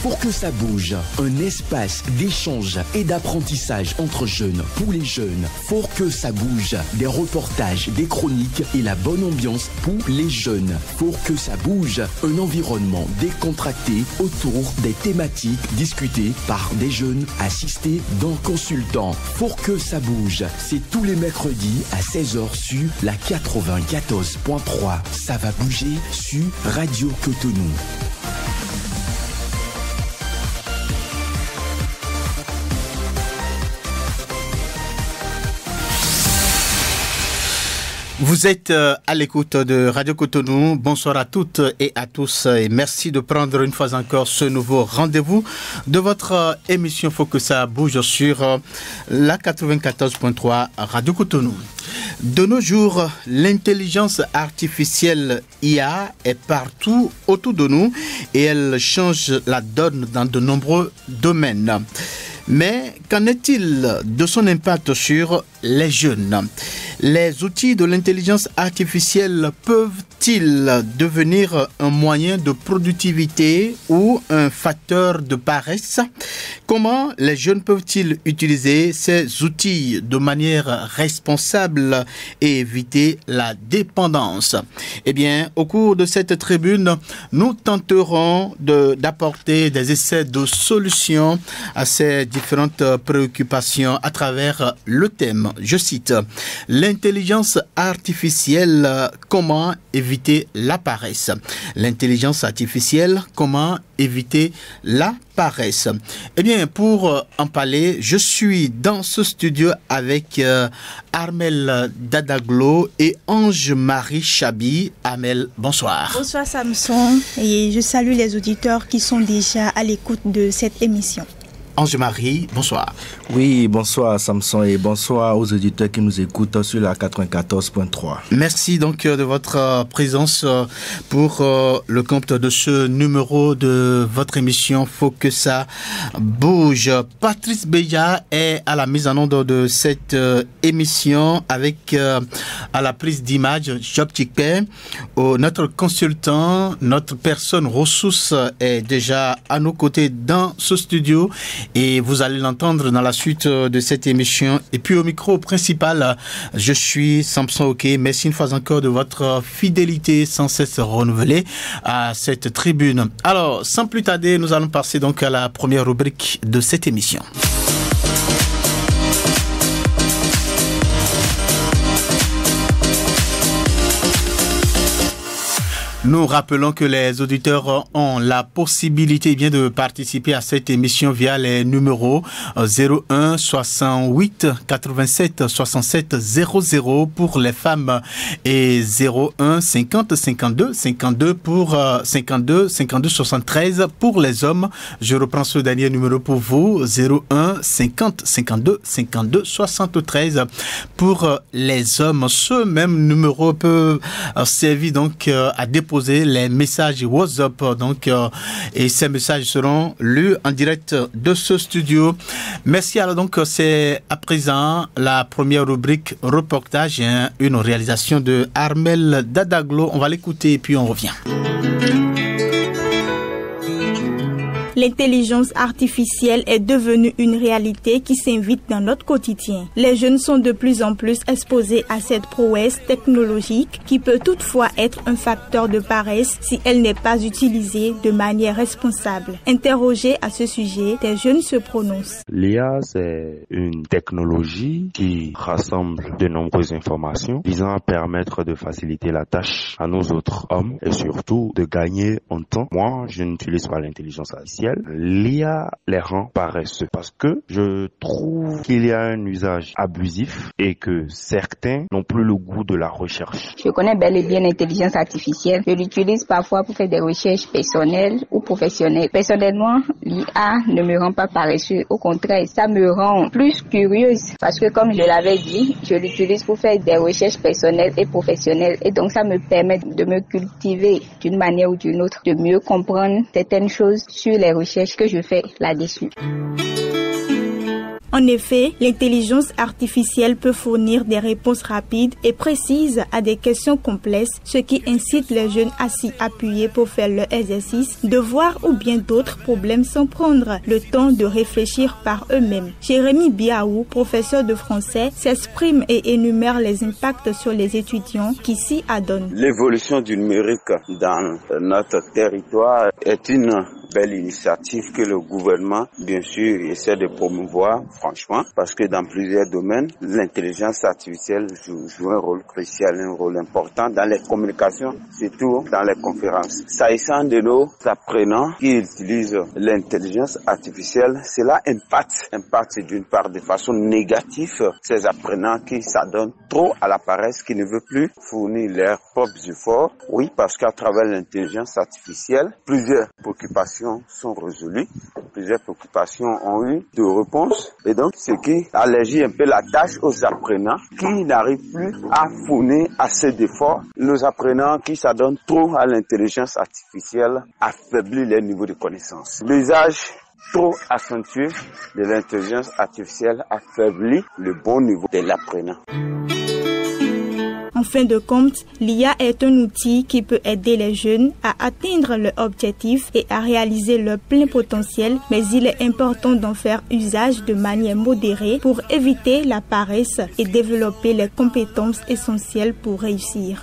Pour que ça bouge, un espace d'échange et d'apprentissage entre jeunes, pour les jeunes. Pour que ça bouge, des reportages, des chroniques et la bonne ambiance pour les jeunes. Pour que ça bouge, un environnement décontracté autour des thématiques discutées par des jeunes assistés d'un consultant. Pour que ça bouge, c'est tous les mercredis à 16h sur la 94.3. Ça va bouger sur Radio Cotonou. Vous êtes à l'écoute de Radio Cotonou. Bonsoir à toutes et à tous et merci de prendre une fois encore ce nouveau rendez-vous de votre émission Faut que ça bouge sur la 94.3 Radio Cotonou. De nos jours, l'intelligence artificielle IA est partout autour de nous et elle change la donne dans de nombreux domaines. Mais qu'en est-il de son impact sur les jeunes? Les outils de l'intelligence artificielle peuvent-ils devenir un moyen de productivité ou un facteur de paresse? Comment les jeunes peuvent-ils utiliser ces outils de manière responsable et éviter la dépendance? Eh bien, au cours de cette tribune, nous tenterons d'apporter des essais de solutions à ces différentes préoccupations à travers le thème. Je cite, l'intelligence artificielle, comment éviter la paresse? L'intelligence artificielle, comment éviter la paresse? Eh bien, pour en parler, je suis dans ce studio avec Armel Dadaglo et Ange-Marie Chabi. Armel, bonsoir. Bonsoir Samson, et je salue les auditeurs qui sont déjà à l'écoute de cette émission. Ange-Marie, bonsoir. Oui, bonsoir Samson et bonsoir aux auditeurs qui nous écoutent sur la 94.3. Merci donc de votre présence pour le compte de ce numéro de votre émission Faut que ça bouge. Patrice Beya est à la mise en onde de cette émission avec à la prise d'image Job Chiquet. Notre consultant, notre personne ressource est déjà à nos côtés dans ce studio. Et vous allez l'entendre dans la suite de cette émission. Et puis au micro principal, je suis Samson Oké. Merci une fois encore de votre fidélité sans cesse renouvelée à cette tribune. Alors, sans plus tarder, nous allons passer donc à la première rubrique de cette émission. Nous rappelons que les auditeurs ont la possibilité bien de participer à cette émission via les numéros 01 68 87 67 00 pour les femmes et 01 50 52 52 pour 52 52 73 pour les hommes. Je reprends ce dernier numéro pour vous, 01 50 52 52 73 pour les hommes. Ce même numéro peut servir donc à déposer les messages WhatsApp donc et ces messages seront lus en direct de ce studio. Merci. Alors donc c'est à présent la première rubrique reportage, une réalisation de Armel Dadaglo. On va l'écouter et puis on revient. L'intelligence artificielle est devenue une réalité qui s'invite dans notre quotidien. Les jeunes sont de plus en plus exposés à cette prouesse technologique qui peut toutefois être un facteur de paresse si elle n'est pas utilisée de manière responsable. Interrogés à ce sujet, des jeunes se prononcent. L'IA, c'est une technologie qui rassemble de nombreuses informations visant à permettre de faciliter la tâche à nos autres hommes et surtout de gagner en temps. Moi, je n'utilise pas l'intelligence artificielle. L'IA les rend paresseux parce que je trouve qu'il y a un usage abusif et que certains n'ont plus le goût de la recherche. Je connais bel et bien l'intelligence artificielle. Je l'utilise parfois pour faire des recherches personnelles ou professionnelles. Personnellement, l'IA ne me rend pas paresseux. Au contraire, ça me rend plus curieuse parce que comme je l'avais dit, je l'utilise pour faire des recherches personnelles et professionnelles. Et donc ça me permet de me cultiver d'une manière ou d'une autre, de mieux comprendre certaines choses sur les recherches que je fais là-dessus. En effet, l'intelligence artificielle peut fournir des réponses rapides et précises à des questions complexes, ce qui incite les jeunes à s'y appuyer pour faire leur exercice, devoirs ou bien d'autres problèmes sans prendre le temps de réfléchir par eux-mêmes. Jérémy Biaou, professeur de français, s'exprime et énumère les impacts sur les étudiants qui s'y adonnent. L'évolution du numérique dans notre territoire est une belle initiative que le gouvernement, bien sûr, essaie de promouvoir, franchement, parce que dans plusieurs domaines, l'intelligence artificielle joue un rôle crucial, un rôle important dans les communications, surtout dans les conférences. S'agissant de nos apprenants qui utilisent l'intelligence artificielle, cela impacte d'une part de façon négative ces apprenants qui s'adonnent trop à la paresse, qui ne veulent plus fournir leurs propres efforts. Oui, parce qu'à travers l'intelligence artificielle, plusieurs préoccupations sont résolues, plusieurs préoccupations ont eu de réponses, et donc ce qui allège un peu la tâche aux apprenants qui n'arrivent plus à fournir assez d'efforts. Nos apprenants qui s'adonnent trop à l'intelligence artificielle affaiblissent leur niveau de connaissance. L'usage trop accentué de l'intelligence artificielle affaiblit le bon niveau de l'apprenant. En fin de compte, l'IA est un outil qui peut aider les jeunes à atteindre leurs objectifs et à réaliser leur plein potentiel, mais il est important d'en faire usage de manière modérée pour éviter la paresse et développer les compétences essentielles pour réussir.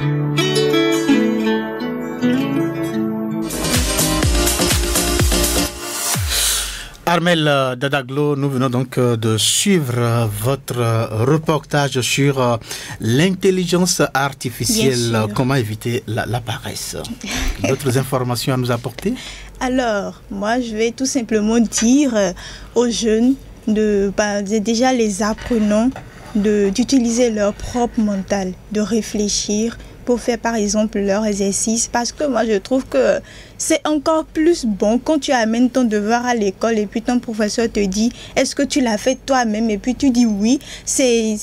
Armel Dadaglo, nous venons donc de suivre votre reportage sur l'intelligence artificielle. Comment éviter la paresse. D'autres informations à nous apporter? Alors, moi, je vais tout simplement dire aux jeunes, déjà les apprenants, d'utiliser leur propre mental, de réfléchir pour faire par exemple leur exercice, parce que moi je trouve que c'est encore plus bon quand tu amènes ton devoir à l'école et puis ton professeur te dit est-ce que tu l'as fait toi-même et puis tu dis oui, c'est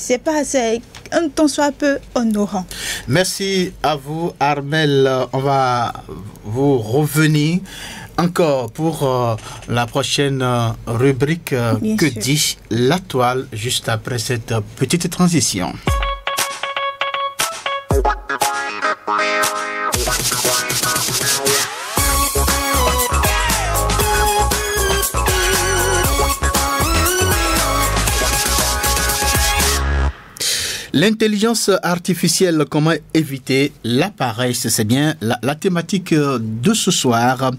un temps soit peu honorant. Merci à vous Armel, on va vous revenir encore pour la prochaine rubrique Que dit la toile, juste après cette petite transition. L'intelligence artificielle, comment éviter la paresse, c'est bien la thématique de ce soir.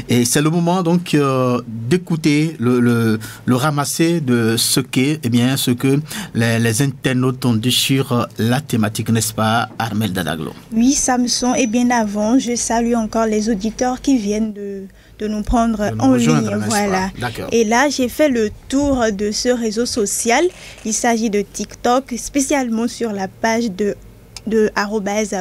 Et c'est le moment donc d'écouter le ramasser de ce que les internautes ont dit sur la thématique, n'est-ce pas, Armel Dadaglo? Oui, Samson, et bien avant, je salue encore les auditeurs qui viennent de nous prendre en ligne. Voilà. Et là, j'ai fait le tour de ce réseau social. Il s'agit de TikTok, spécialement sur la page de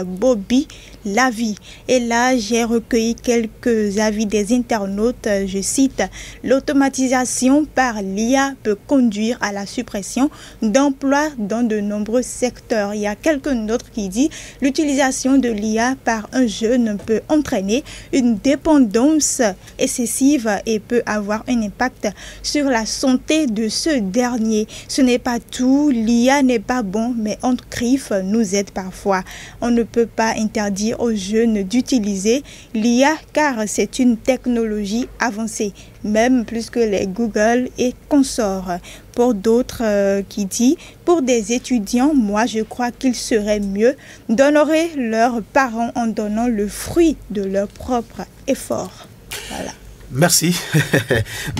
@Bobby la vie. Et là, j'ai recueilli quelques avis des internautes. Je cite: l'automatisation par l'IA peut conduire à la suppression d'emplois dans de nombreux secteurs. Il y a quelqu'un d'autre qui dit: l'utilisation de l'IA par un jeune peut entraîner une dépendance excessive et peut avoir un impact sur la santé de ce dernier. Ce n'est pas tout, l'IA n'est pas bon, mais entre griffes nous aide parfois. On ne peut pas interdire aux jeunes d'utiliser l'IA car c'est une technologie avancée, même plus que les Google et consorts. Pour d'autres qui dit: pour des étudiants, moi je crois qu'il serait mieux d'honorer leurs parents en donnant le fruit de leur propre effort. Voilà. Merci.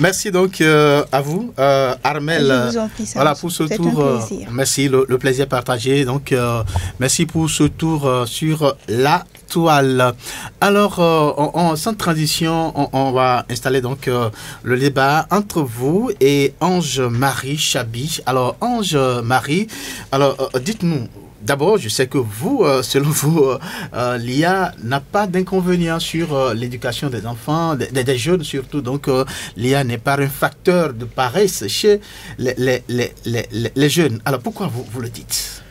Merci donc à vous, Armel. Je vous en prie, voilà pour ce tour. Merci, le plaisir partagé. Donc, merci pour ce tour sur la toile. Alors, sans transition, on va installer donc le débat entre vous et Ange-Marie Chabi. Alors, Ange-Marie, dites-nous. D'abord, je sais que vous, selon vous, l'IA n'a pas d'inconvénient sur l'éducation des enfants, des jeunes surtout. Donc, l'IA n'est pas un facteur de paresse chez les jeunes. Alors, pourquoi vous le dites?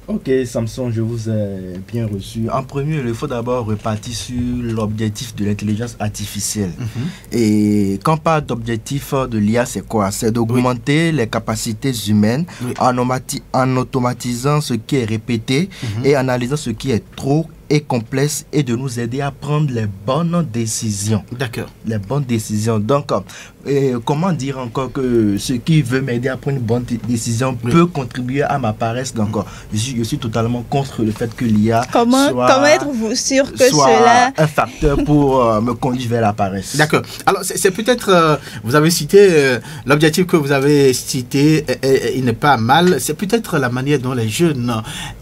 Ok, Samson, je vous ai bien reçu. En premier, il faut d'abord repartir sur l'objectif de l'intelligence artificielle. Et quand on parle d'objectif de l'IA, c'est quoi? C'est d'augmenter les capacités humaines en automatisant ce qui est répété et analysant ce qui est trop et complexe et de nous aider à prendre les bonnes décisions. D'accord. Les bonnes décisions. Donc, comment dire encore que ce qui veut m'aider à prendre une bonne décision peut contribuer à ma paresse. Donc, je suis totalement contre le fait que l'IA Comment êtes-vous sûr que soit cela un facteur pour me conduire vers la paresse? D'accord. Alors, c'est peut-être, vous avez cité, l'objectif que vous avez cité, il n'est pas mal. C'est peut-être la manière dont les jeunes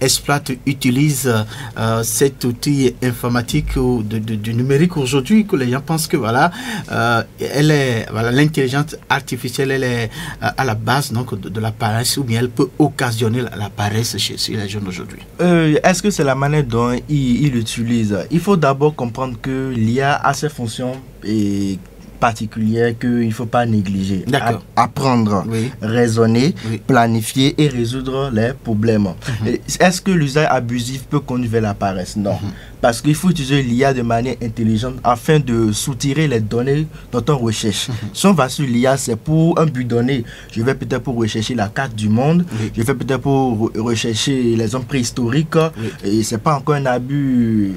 exploitent, utilisent cet outil informatique ou du numérique aujourd'hui, que les gens pensent que l'intelligence artificielle, elle est à la base donc, de la paresse, ou bien elle peut occasionner la paresse chez les jeunes aujourd'hui. Est-ce que c'est la manière dont ils l'utilisent? Il faut d'abord comprendre que l'IA a ses fonctions particulières qu'il ne faut pas négliger. Apprendre, raisonner, planifier et résoudre les problèmes. Est-ce que l'usage abusif peut conduire vers la paresse? Non. Parce qu'il faut utiliser l'IA de manière intelligente afin de soutirer les données dont on recherche. Si on va sur l'IA, c'est pour un but donné. Je vais peut-être pour rechercher la carte du monde, je vais peut-être pour rechercher les hommes préhistoriques, et ce n'est pas encore un abus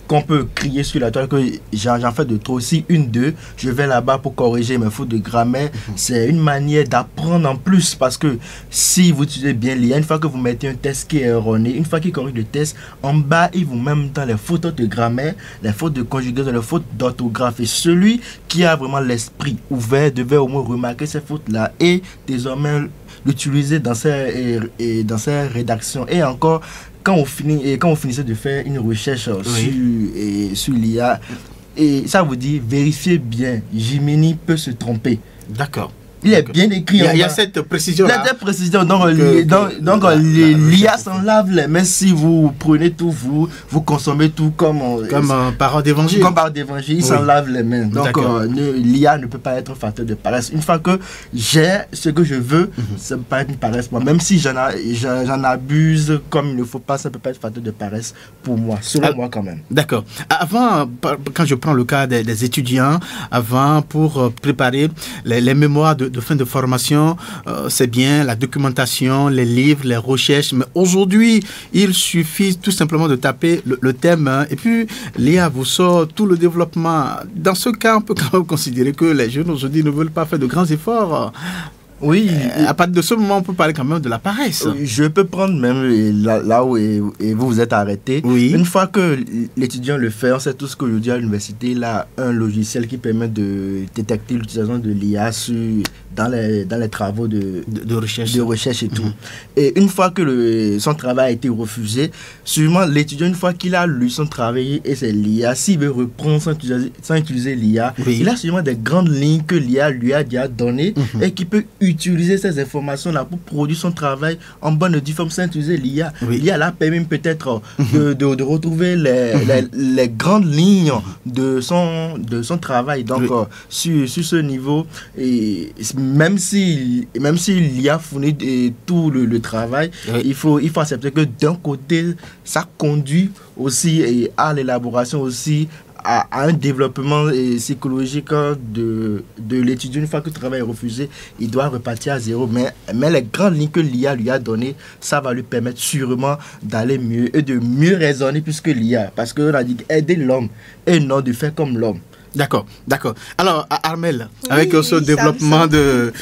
qu'on peut crier sur la toile que j'en fais de trop. Si je vais là-bas pour corriger mes fautes de grammaire. C'est une manière d'apprendre en plus, parce que si vous utilisez bien l'IA, une fois que vous mettez un test qui est erroné, une fois qu'il corrige le test, en bas, il vous met dans les fautes de grammaire, les fautes de conjugaison, les fautes d'orthographe. Et celui qui a vraiment l'esprit ouvert devait au moins remarquer ces fautes-là et désormais l'utiliser dans ses rédactions. Et encore, quand on finissait de faire une recherche sur l'IA, et ça vous dit, vérifiez bien, Gemini peut se tromper. D'accord. Il est bien écrit. Il y a cette précision. Donc l'IA s'en lave les mains si vous prenez tout, vous consommez tout comme parole d'évangile. Comme parole d'évangile, il s'en lave les mains. Donc l'IA ne peut pas être un facteur de paresse. Une fois que j'ai ce que je veux, ça ne peut pas être une paresse. Même si j'en abuse comme il ne faut pas, ça ne peut pas être facteur de paresse pour moi, selon moi quand même. D'accord. Avant, quand je prends le cas des étudiants, pour préparer les mémoires de fin de formation, c'est bien la documentation, les livres, les recherches, mais aujourd'hui, il suffit tout simplement de taper le thème et puis l'IA vous sort tout le développement. Dans ce cas, on peut quand même considérer que les jeunes aujourd'hui ne veulent pas faire de grands efforts. Oui. À partir de ce moment, on peut parler quand même de la paresse. Je peux prendre même là où vous êtes arrêté. Une fois que l'étudiant le fait, on sait tous qu'aujourd'hui à l'université, il a un logiciel qui permet de détecter l'utilisation de l'IA dans les travaux de recherche et tout. Et une fois que son travail a été refusé, sûrement l'étudiant, une fois qu'il a lu son travail et c'est l'IA, s'il veut reprendre sans utiliser l'IA, il a sûrement des grandes lignes que l'IA lui a déjà données et qui peut utiliser ces informations-là pour produire son travail en bonne et due forme sans utiliser l'IA. L'IA là permet peut-être de retrouver les grandes lignes de son travail. Donc, sur ce niveau, et même si l'IA fournit tout le travail, il faut accepter que d'un côté, ça conduit aussi à l'élaboration aussi à un développement psychologique de l'étudiant. Une fois que le travail est refusé, il doit repartir à zéro. Mais les grandes lignes que l'IA lui a données, ça va lui permettre sûrement d'aller mieux et de mieux raisonner plus que l'IA. Parce qu'on a dit aider l'homme et non de faire comme l'homme. D'accord. Alors, Armel, avec ce développement de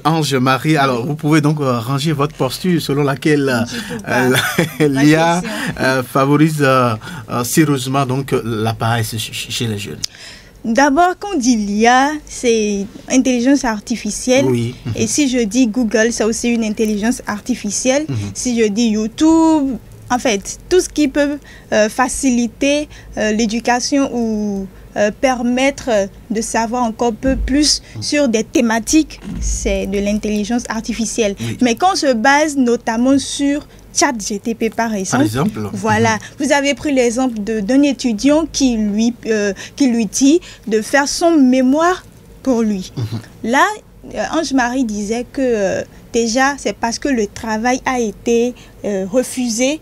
Ange-Marie, alors vous pouvez donc ranger votre posture selon laquelle l'IA favorise sérieusement donc la paresse chez les jeunes. D'abord, quand on dit l'IA, c'est intelligence artificielle. Et si je dis Google, c'est aussi une intelligence artificielle. Si je dis YouTube, en fait, tout ce qui peut faciliter l'éducation ou permettre de savoir encore un peu plus sur des thématiques, c'est de l'intelligence artificielle. Mais quand on se base notamment sur ChatGPT par exemple. Voilà, vous avez pris l'exemple d'un étudiant qui lui dit de faire son mémoire pour lui. Là, Ange-Marie disait que déjà, c'est parce que le travail a été refusé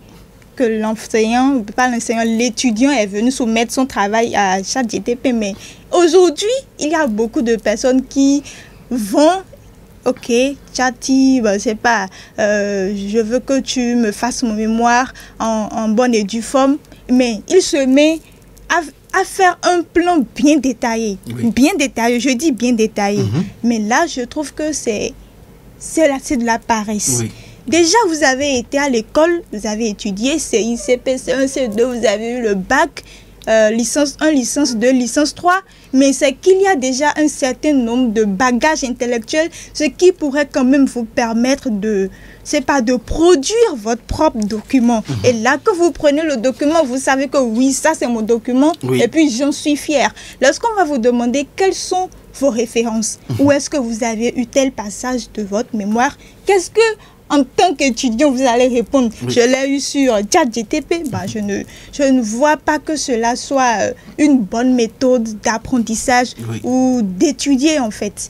que l'étudiant est venu soumettre son travail à ChatGTP. Mais aujourd'hui, il y a beaucoup de personnes qui vont, ok, Chati, c'est pas, je veux que tu me fasses mon mémoire en bonne et due forme, mais il se met à faire un plan bien détaillé. Oui. Bien détaillé, je dis bien détaillé. Mais là, je trouve que c'est de la paresse. Oui. Déjà, vous avez été à l'école, vous avez étudié CI, CP, C1, C2, vous avez eu le bac, licence 1, licence 2, licence 3. Mais c'est qu'il y a déjà un certain nombre de bagages intellectuels, ce qui pourrait quand même vous permettre de produire votre propre document. Et là que vous prenez le document, vous savez que oui, ça c'est mon document, et puis j'en suis fière. Lorsqu'on va vous demander quelles sont vos références, où est-ce que vous avez eu tel passage de votre mémoire, qu'est-ce que en tant qu'étudiant, vous allez répondre, je l'ai eu sur ChatGTP. Je ne vois pas que cela soit une bonne méthode d'apprentissage ou d'étudier en fait.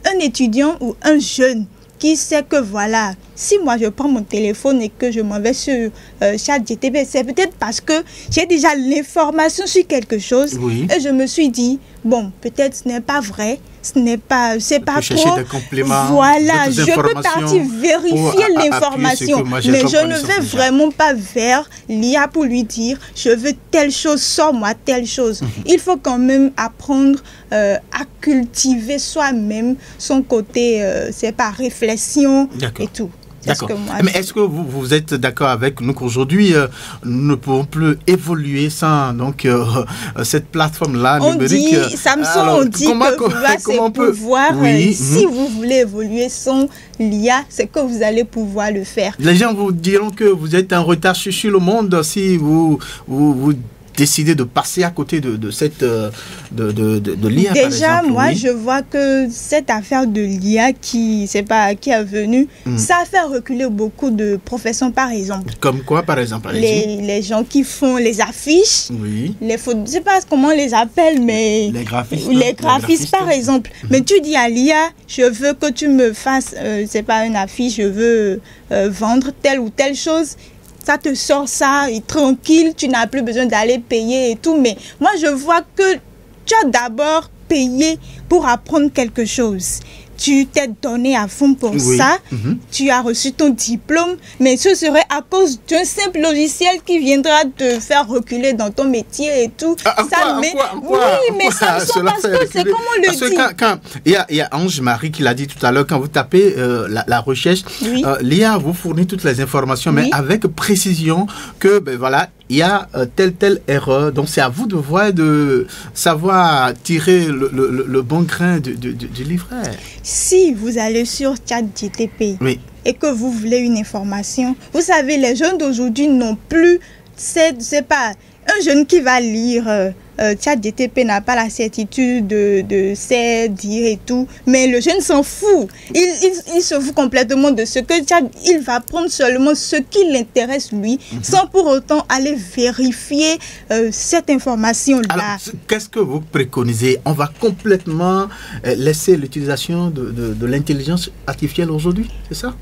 Un étudiant ou un jeune qui sait que voilà, si moi je prends mon téléphone et que je m'en vais sur ChatGTP, c'est peut-être parce que j'ai déjà l'information sur quelque chose et je me suis dit, bon, peut-être ce n'est pas vrai, c'est pas trop. Des compléments, voilà, je peux partir vérifier l'information, mais je ne vais vraiment pas vers l'IA pour lui dire, je veux telle chose, sors-moi telle chose. Il faut quand même apprendre à cultiver soi-même son côté, réflexion et tout. D'accord. Mais est-ce que vous êtes d'accord avec nous qu'aujourd'hui, nous ne pouvons plus évoluer sans cette plateforme-là numérique? Samsung, on dit que pouvoir, si vous voulez évoluer sans l'IA, c'est que vous allez pouvoir le faire. Les gens vous diront que vous êtes en retard sur le monde si vous décider de passer à côté de cette de l'IA. Déjà, moi, je vois que cette affaire de l'IA qui est venue, ça a fait reculer beaucoup de professions, par exemple. Comme quoi, par exemple? Les gens qui font les affiches, les photos, je ne sais pas comment on les appelle, mais les graphistes, par exemple. Mais tu dis à l'IA, je veux que tu me fasses, une affiche, je veux vendre telle ou telle chose. Ça te sort ça, et tranquille, tu n'as plus besoin d'aller payer et tout. Mais moi, je vois que tu as d'abord payé pour apprendre quelque chose. Tu t'es donné à fond pour ça, tu as reçu ton diplôme, mais ce serait à cause d'un simple logiciel qui viendra te faire reculer dans ton métier et tout. Mais ça ne parce que c'est comme on le dit. Il y a Ange-Marie qui l'a dit tout à l'heure, quand vous tapez la recherche, l'IA vous fournit toutes les informations, mais avec précision que, il y a telle erreur. Donc, c'est à vous de voir, de savoir tirer le bon grain du livret. Si vous allez sur ChatGTP et que vous voulez une information, vous savez, les jeunes d'aujourd'hui n'ont plus, c'est pas un jeune qui va lire ChatGTP n'a pas la certitude de dire et tout, mais le jeune s'en fout. Il se fout complètement de ce que il va prendre seulement ce qui l'intéresse lui, sans pour autant aller vérifier cette information-là. Alors, qu'est-ce que vous préconisez? On va complètement laisser l'utilisation de l'intelligence artificielle aujourd'hui, c'est ça?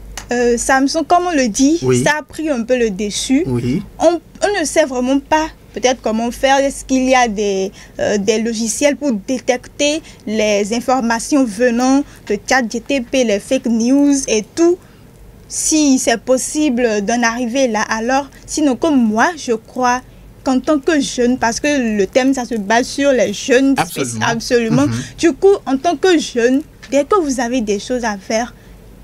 Samsung, comme on le dit, ça a pris un peu le dessus. On ne sait vraiment pas peut-être comment faire. Est-ce qu'il y a des logiciels pour détecter les informations venant de ChatGTP, les fake news et tout? Si c'est possible d'en arriver là, alors sinon, comme moi, je crois qu'en tant que jeune, parce que le thème, ça se base sur les jeunes, absolument. Du coup, en tant que jeune, dès que vous avez des choses à faire,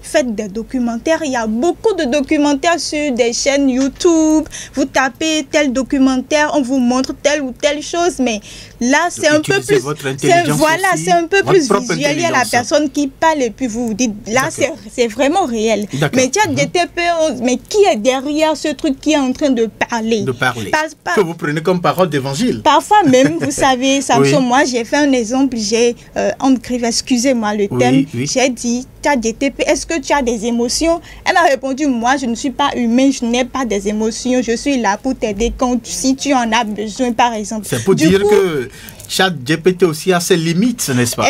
faites des documentaires. Il y a beaucoup de documentaires sur des chaînes YouTube. Vous tapez tel documentaire, on vous montre telle ou telle chose, mais là, c'est un peu plus... c'est un peu plus visuel. Il y a la personne qui parle et puis vous dites, là, c'est vraiment réel. Mais ChatGTP, mais qui est derrière ce truc qui est en train de parler? Que vous prenez comme parole d'évangile. Parfois même, vous savez, Samson, moi, j'ai fait un exemple, excusez-moi le thème, j'ai dit, ChatGTP, est-ce que tu as des émotions? Elle m'a répondu, moi, je ne suis pas humain, je n'ai pas des émotions, je suis là pour t'aider si tu en as besoin, par exemple. C'est pour dire que ChatGPT aussi a ses limites, n'est-ce pas?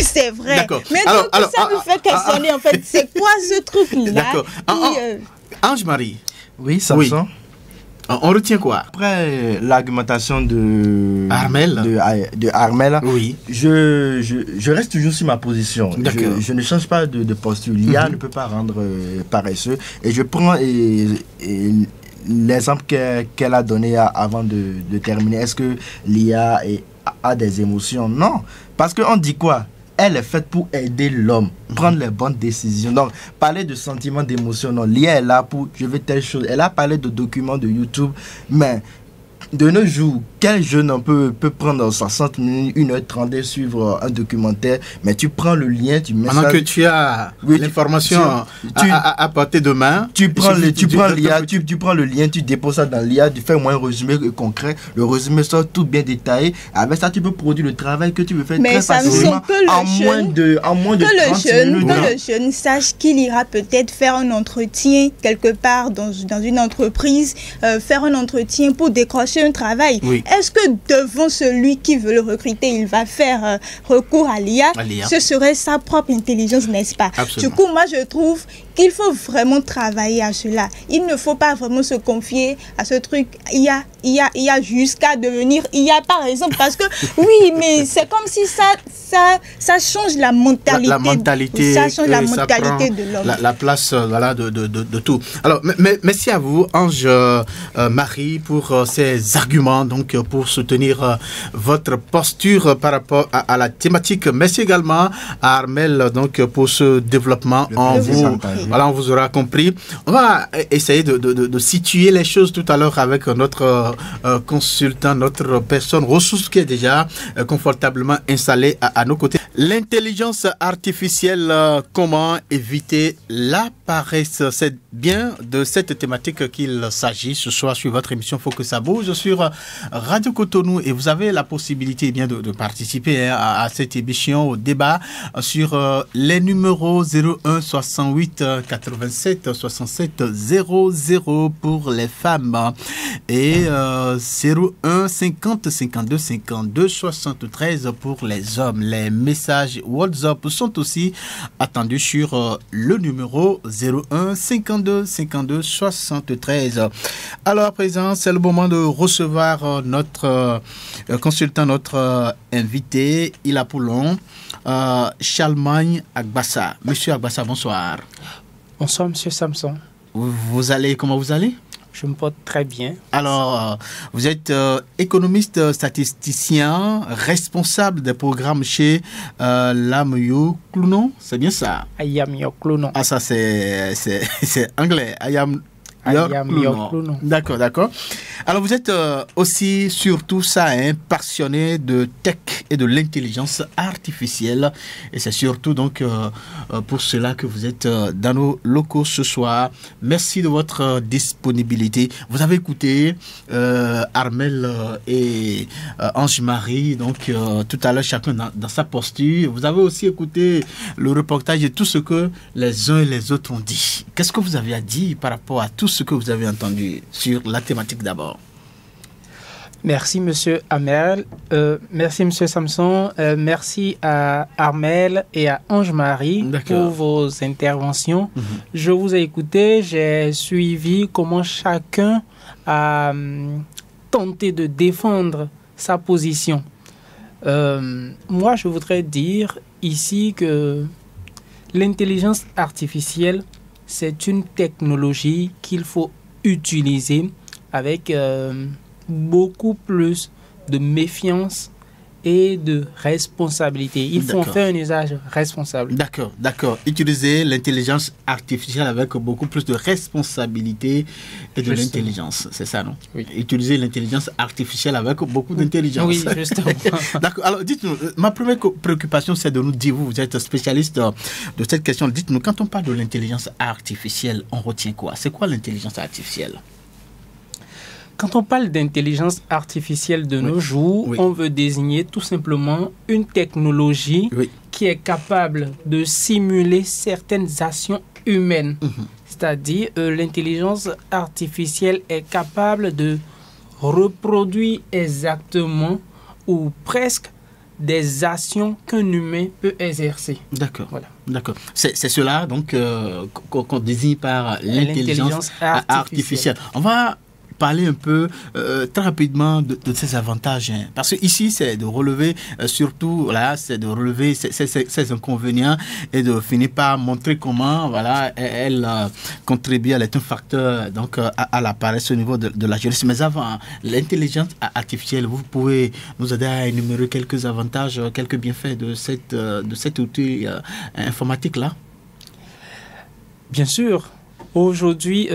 C'est vrai. D'accord. Mais alors, tout ça me fait questionner, en fait, c'est quoi ce truc-là? D'accord. Ange-Marie. Oui, Samson. Oui. On retient quoi? Après l'argumentation de Armel, oui. Je reste toujours sur ma position. Je ne change pas de posture. L'IA ne peut pas rendre paresseux. Et je prends l'exemple qu'elle a donné avant de terminer. Est-ce que l'IA a des émotions? Non. Parce qu'on dit quoi? Elle est faite pour aider l'homme, prendre les bonnes décisions. Donc, parler de sentiments, d'émotions, non. L'IA est là pour, je veux telle chose. Elle a parlé de documents de YouTube, mais de nos jours, quel jeune peut prendre 60 minutes, 1h30 et suivre un documentaire, mais tu prends le lien, tu mets pendant que tu as l'information à portée de main, tu prends l'IA, tu prends le lien, tu déposes ça dans l'IA, tu fais au moins un résumé concret, le résumé sort tout bien détaillé. Avec ça, tu peux produire le travail que tu veux faire très facilement en moins de 30 minutes. Que le jeune sache qu'il ira peut-être faire un entretien quelque part dans une entreprise, faire un entretien pour décrocher un travail. Oui. Est-ce que devant celui qui veut le recruter, il va faire recours à l'IA? Ce serait sa propre intelligence, n'est-ce pas? Absolument. Du coup, moi, je trouve qu'il faut vraiment travailler à cela. Il ne faut pas vraiment se confier à ce truc IA jusqu'à devenir IA, par exemple, parce que oui, mais c'est comme si ça change la mentalité. Ça change la mentalité de l'homme. La place voilà, de tout. Alors, merci à vous, Ange Marie, pour ces arguments, donc pour soutenir votre posture par rapport à la thématique. Merci également à Armel donc, pour ce développement. On vous aura compris. On va essayer de situer les choses tout à l'heure avec notre consultant, notre personne ressource qui est déjà confortablement installée à nos côtés. L'intelligence artificielle, comment éviter la paresse? C'est bien de cette thématique qu'il s'agit ce soir sur votre émission Faut que ça bouge sur Radio Cotonou, et vous avez la possibilité bien de participer à cette émission, au débat sur les numéros 01 68 87 67 00 pour les femmes et 01 50 52 52 73 pour les hommes. Les messages WhatsApp sont aussi attendus sur le numéro 01 52 52 73. Alors à présent, c'est le moment de recevoir notre consultant, notre invité, il a pour nom Charlemagne Agbassa. Monsieur Agbassa, bonsoir. Bonsoir, monsieur Samson. Comment vous allez? Je me porte très bien. Alors, vous êtes économiste, statisticien, responsable des programmes chez Ayam Clounon, c'est bien ça? Ayam Clounon. Ah, ça c'est anglais. Ayam Clounon. D'accord. Alors, vous êtes aussi, surtout ça, passionné de tech et de l'intelligence artificielle. Et c'est surtout donc pour cela que vous êtes dans nos locaux ce soir. Merci de votre disponibilité. Vous avez écouté Armel et Ange-Marie, donc tout à l'heure, chacun dans sa posture. Vous avez aussi écouté le reportage et tout ce que les uns et les autres ont dit. Qu'est-ce que vous avez à dire par rapport à tout ce que vous avez entendu sur la thématique d'abord? Merci, monsieur Armel. Merci, monsieur Samson. Merci à Armel et à Ange-Marie pour vos interventions. Je vous ai écouté, j'ai suivi comment chacun a tenté de défendre sa position. Moi, je voudrais dire ici que l'intelligence artificielle, c'est une technologie qu'il faut utiliser avec beaucoup plus de méfiance et de responsabilité. Il faut en faire un usage responsable. D'accord. Utiliser l'intelligence artificielle avec beaucoup plus de responsabilité et de l'intelligence. C'est ça, non? Oui. Utiliser l'intelligence artificielle avec beaucoup d'intelligence. Oui, justement. D'accord. Alors, dites-nous, ma première préoccupation, c'est de nous dire, vous êtes spécialiste de cette question. Dites-nous, quand on parle de l'intelligence artificielle, on retient quoi? C'est quoi l'intelligence artificielle? Quand on parle d'intelligence artificielle de nos jours, on veut désigner tout simplement une technologie qui est capable de simuler certaines actions humaines. C'est-à-dire, l'intelligence artificielle est capable de reproduire exactement ou presque des actions qu'un humain peut exercer. D'accord. Voilà. D'accord. C'est cela donc qu'on désigne par l'intelligence artificielle. On va parler un peu très rapidement de ces avantages, hein. Parce que ici c'est de relever surtout voilà, c'est de relever ces inconvénients et de finir par montrer comment voilà elle contribue, elle est un facteur donc à la paresse au niveau de la jeunesse. Mais avant l'intelligence artificielle, vous pouvez nous aider à énumérer quelques avantages, quelques bienfaits de cet outil informatique là? Bien sûr. Aujourd'hui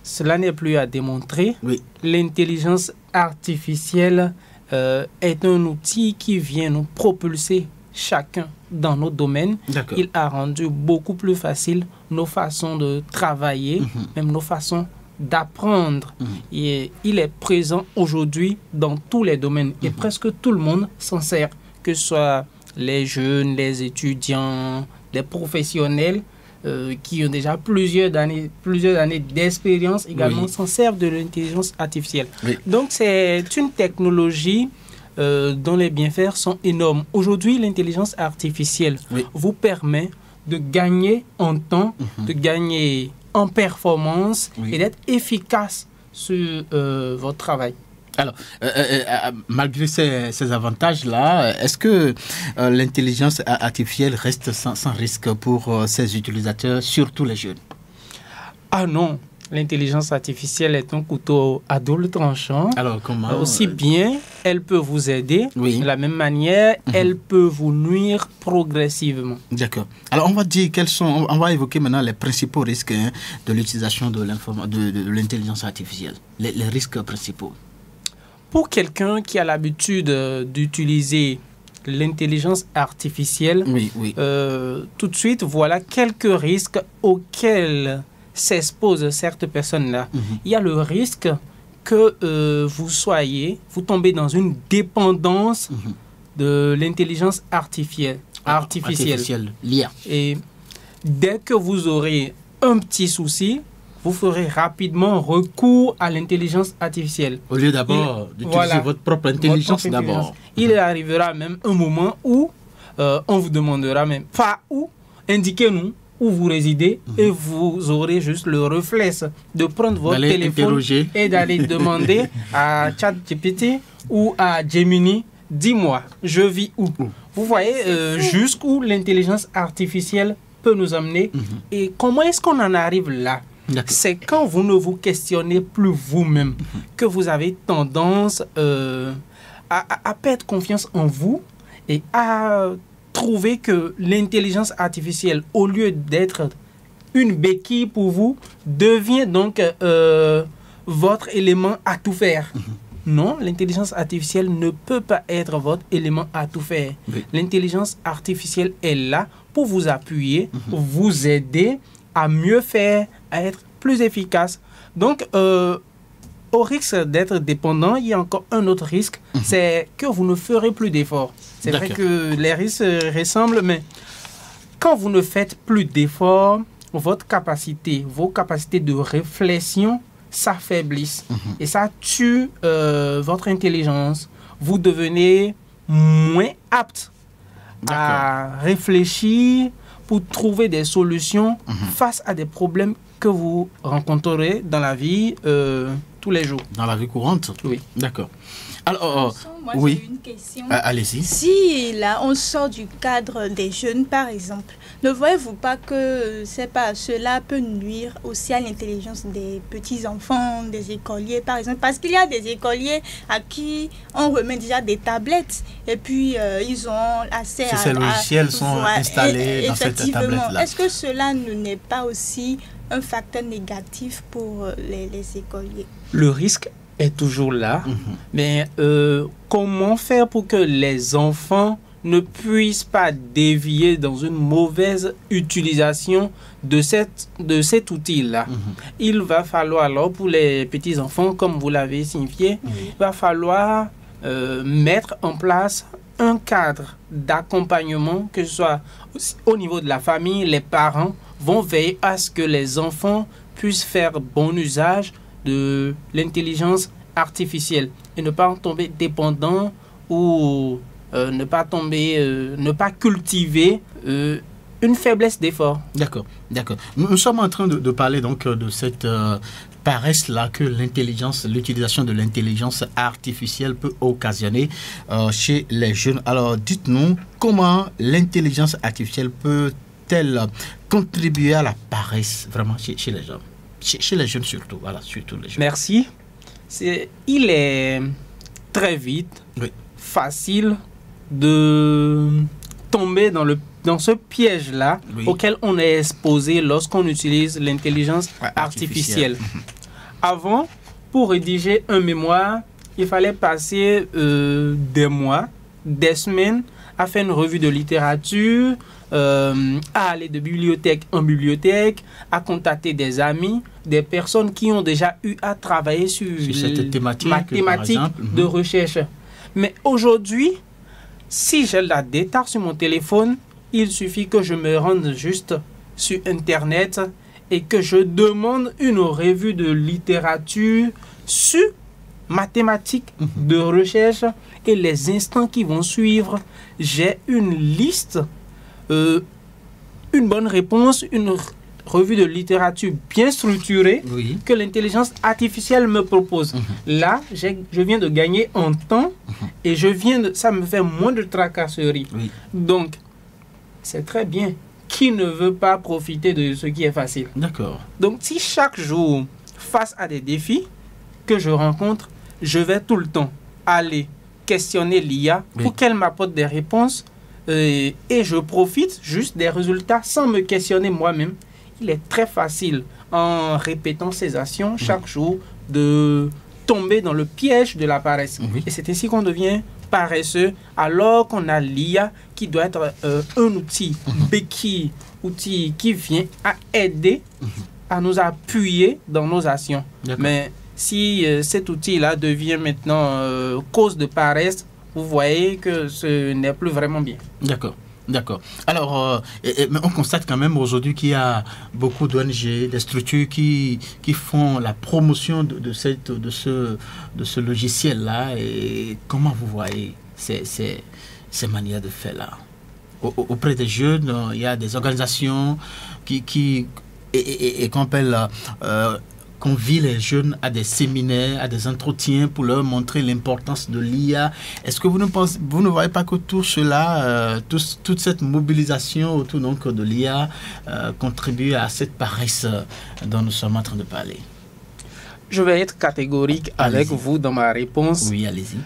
cela n'est plus à démontrer. Oui. L'intelligence artificielle est un outil qui vient nous propulser chacun dans nos domaines. D'accord. Il a rendu beaucoup plus facile nos façons de travailler, même nos façons d'apprendre. Et il est présent aujourd'hui dans tous les domaines et presque tout le monde s'en sert, que ce soit les jeunes, les étudiants, les professionnels. Qui ont déjà plusieurs années d'expérience également s'en servent de l'intelligence artificielle. Oui. Donc c'est une technologie dont les bienfaits sont énormes. Aujourd'hui, l'intelligence artificielle vous permet de gagner en temps, de gagner en performance et d'être efficace sur votre travail. Alors, malgré ces avantages-là, est-ce que l'intelligence artificielle reste sans risque pour ses utilisateurs, surtout les jeunes? Ah non, l'intelligence artificielle est un couteau à double tranchant. Alors, comment? Aussi bien, elle peut vous aider, de la même manière, elle peut vous nuire progressivement. D'accord. Alors, on va dire on va évoquer maintenant les principaux risques de l'utilisation de l'intelligence artificielle, les risques principaux. Pour quelqu'un qui a l'habitude d'utiliser l'intelligence artificielle, tout de suite, voilà quelques risques auxquels s'exposent certaines personnes-là. Il y a le risque que vous tombez dans une dépendance de l'intelligence artificielle. L'IA. Et dès que vous aurez un petit souci, vous ferez rapidement recours à l'intelligence artificielle. Au lieu d'abord d'utiliser votre propre intelligence d'abord. Il arrivera même un moment où on vous demandera même pas où, indiquez-nous où vous résidez et vous aurez juste le réflexe de prendre votre téléphone et d'aller demander à ChatGPT ou à Gemini, dis-moi, je vis où. Vous voyez jusqu'où l'intelligence artificielle peut nous amener et comment est-ce qu'on en arrive là? C'est quand vous ne vous questionnez plus vous-même que vous avez tendance à perdre confiance en vous et à trouver que l'intelligence artificielle, au lieu d'être une béquille pour vous, devient donc votre élément à tout faire. Non, l'intelligence artificielle ne peut pas être votre élément à tout faire. L'intelligence artificielle est là pour vous appuyer, vous aider à mieux faire, à être plus efficace. Donc, au risque d'être dépendant, il y a encore un autre risque, c'est que vous ne ferez plus d'efforts. C'est vrai que les risques ressemblent, mais quand vous ne faites plus d'efforts, vos capacités de réflexion s'affaiblissent et ça tue votre intelligence. Vous devenez moins apte à réfléchir pour trouver des solutions face à des problèmes que vous rencontrerez dans la vie tous les jours. Dans la vie courante? Oui. D'accord. Alors, moi, j'ai une question. Allez-y. Si là, on sort du cadre des jeunes, par exemple, ne voyez-vous pas que cela peut nuire aussi à l'intelligence des petits-enfants, des écoliers, par exemple? Parce qu'il y a des écoliers à qui on remet déjà des tablettes et puis ils ont accès à... Ces logiciels sont installés dans cette tablette-là. Est-ce que cela n'est pas aussi un facteur négatif pour les écoliers? Le risque est toujours là, mais comment faire pour que les enfants ne puissent pas dévier dans une mauvaise utilisation de cet outil-là? Il va falloir alors pour les petits-enfants, comme vous l'avez signifié, il va falloir mettre en place un cadre d'accompagnement, que ce soit au niveau de la famille, les parents vont veiller à ce que les enfants puissent faire bon usage de l'intelligence artificielle et ne pas en tomber dépendant ou ne pas tomber, ne pas cultiver une faiblesse d'effort. D'accord. Nous sommes en train de parler donc de cette paresse-là que l'utilisation de l'intelligence artificielle peut occasionner chez les jeunes. Alors, dites-nous, comment l'intelligence artificielle peut-elle contribuer à la paresse vraiment chez les jeunes, chez les jeunes surtout, voilà, surtout les jeunes. Merci. Il est très vite, facile de tomber dans ce piège-là auquel on est exposé lorsqu'on utilise l'intelligence artificielle. Avant, pour rédiger un mémoire, il fallait passer des mois, des semaines à faire une revue de littérature, à aller de bibliothèque en bibliothèque, à contacter des amis, des personnes qui ont déjà eu à travailler sur cette thématique de recherche. Mais aujourd'hui, si j'ai la data sur mon téléphone, il suffit que je me rende juste sur Internet et que je demande une revue de littérature sur mathématiques de recherche, et les instants qui vont suivre, j'ai une liste, une bonne réponse, une revue de littérature bien structurée que l'intelligence artificielle me propose. Là, je viens de gagner en temps et ça me fait moins de tracasseries. Donc, c'est très bien. Qui ne veut pas profiter de ce qui est facile? D'accord. Donc, si chaque jour, face à des défis que je rencontre, je vais tout le temps aller questionner l'IA pour qu'elle m'apporte des réponses et je profite juste des résultats sans me questionner moi-même. Il est très facile, en répétant ces actions chaque jour, de tomber dans le piège de la paresse. Et c'est ainsi qu'on devient paresseux, alors qu'on a l'IA qui doit être un outil, béquille, outil qui vient à aider, à nous appuyer dans nos actions. Mais si cet outil-là devient maintenant cause de paresse, vous voyez que ce n'est plus vraiment bien. D'accord. Alors, mais on constate quand même aujourd'hui qu'il y a beaucoup d'ONG, des structures qui font la promotion de ce logiciel-là. Et comment vous voyez ces manières de faire là? Auprès des jeunes, il y a des organisations qui convient les jeunes à des séminaires, à des entretiens pour leur montrer l'importance de l'IA. Est-ce que vous ne voyez pas que tout cela, toute cette mobilisation autour donc de l'IA contribue à cette paresse dont nous sommes en train de parler? Je vais être catégorique avec vous dans ma réponse. Oui, allez-y.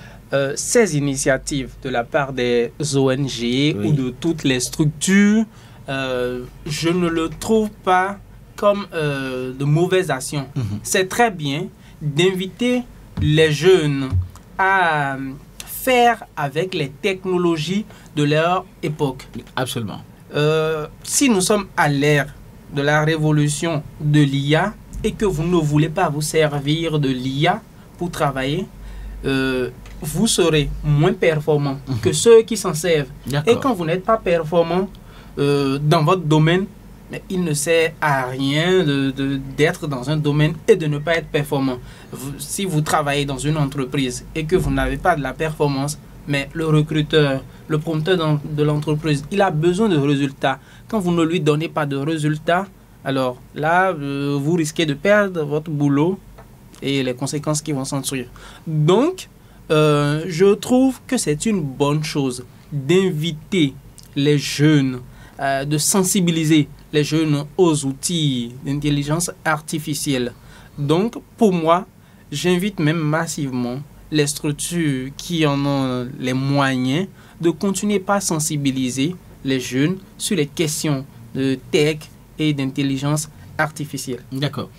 Ces initiatives de la part des ONG ou de toutes les structures, je ne le trouve pas comme de mauvaises actions. C'est très bien d'inviter les jeunes à faire avec les technologies de leur époque. Absolument. Si nous sommes à l'ère de la révolution de l'IA et que vous ne voulez pas vous servir de l'IA pour travailler, vous serez moins performant que ceux qui s'en servent. Et quand vous n'êtes pas performant dans votre domaine, mais il ne sert à rien d'être dans un domaine et de ne pas être performant. Si vous travaillez dans une entreprise et que vous n'avez pas de la performance, mais le recruteur, le promoteur de l'entreprise, il a besoin de résultats. Quand vous ne lui donnez pas de résultats, alors là, vous risquez de perdre votre boulot et les conséquences qui vont s'en suivre. Donc, je trouve que c'est une bonne chose d'inviter les jeunes, de sensibiliser les jeunes aux outils d'intelligence artificielle. Donc, pour moi, j'invite même massivement les structures qui en ont les moyens de continuer par sensibiliser les jeunes sur les questions de tech et d'intelligence artificielle. D'accord.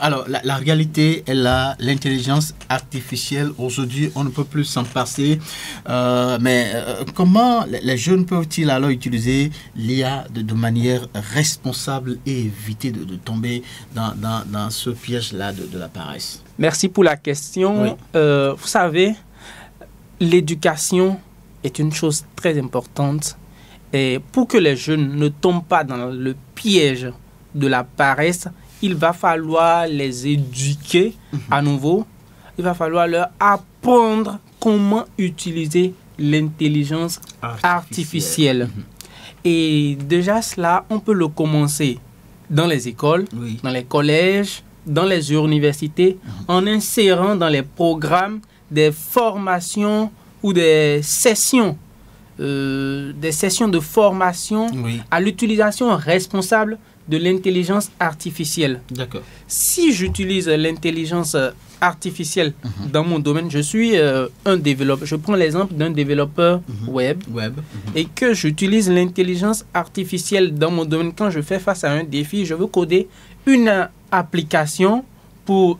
Alors, la réalité est là. L'intelligence artificielle, aujourd'hui, on ne peut plus s'en passer. Mais comment les jeunes peuvent-ils alors utiliser l'IA de manière responsable et éviter de tomber dans ce piège-là de la paresse? Merci pour la question. Vous savez, l'éducation est une chose très importante. Et pour que les jeunes ne tombent pas dans le piège de la paresse, il va falloir les éduquer à nouveau. Il va falloir leur apprendre comment utiliser l'intelligence artificielle. Et déjà cela, on peut le commencer dans les écoles, dans les collèges, dans les universités, en insérant dans les programmes des formations ou des sessions de formation à l'utilisation responsable de l'intelligence artificielle. D'accord. Si j'utilise l'intelligence artificielle dans mon domaine, je suis un développeur. Je prends l'exemple d'un développeur web. Et que j'utilise l'intelligence artificielle dans mon domaine quand je fais face à un défi, je veux coder une application pour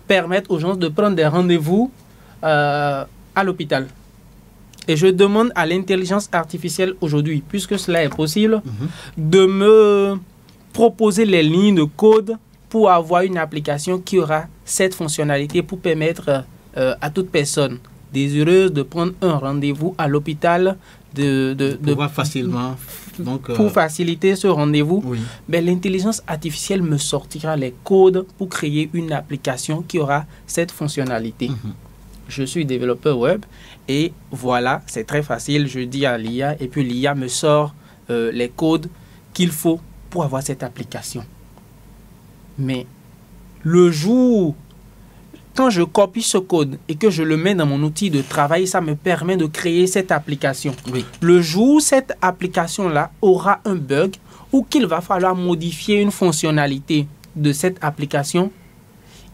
permettre aux gens de prendre des rendez-vous à l'hôpital. Et je demande à l'intelligence artificielle aujourd'hui, puisque cela est possible, de me proposer les lignes de code pour avoir une application qui aura cette fonctionnalité pour permettre à toute personne désireuse de prendre un rendez-vous à l'hôpital de pouvoir facilement. Donc, pour faciliter ce rendez-vous, ben, l'intelligence artificielle me sortira les codes pour créer une application qui aura cette fonctionnalité. Je suis développeur web et voilà, c'est très facile. Je dis à l'IA et puis l'IA me sort les codes qu'il faut pour avoir cette application. Mais le jour, quand je copie ce code et que je le mets dans mon outil de travail, ça me permet de créer cette application. Le jour où cette application-là aura un bug ou qu'il va falloir modifier une fonctionnalité de cette application,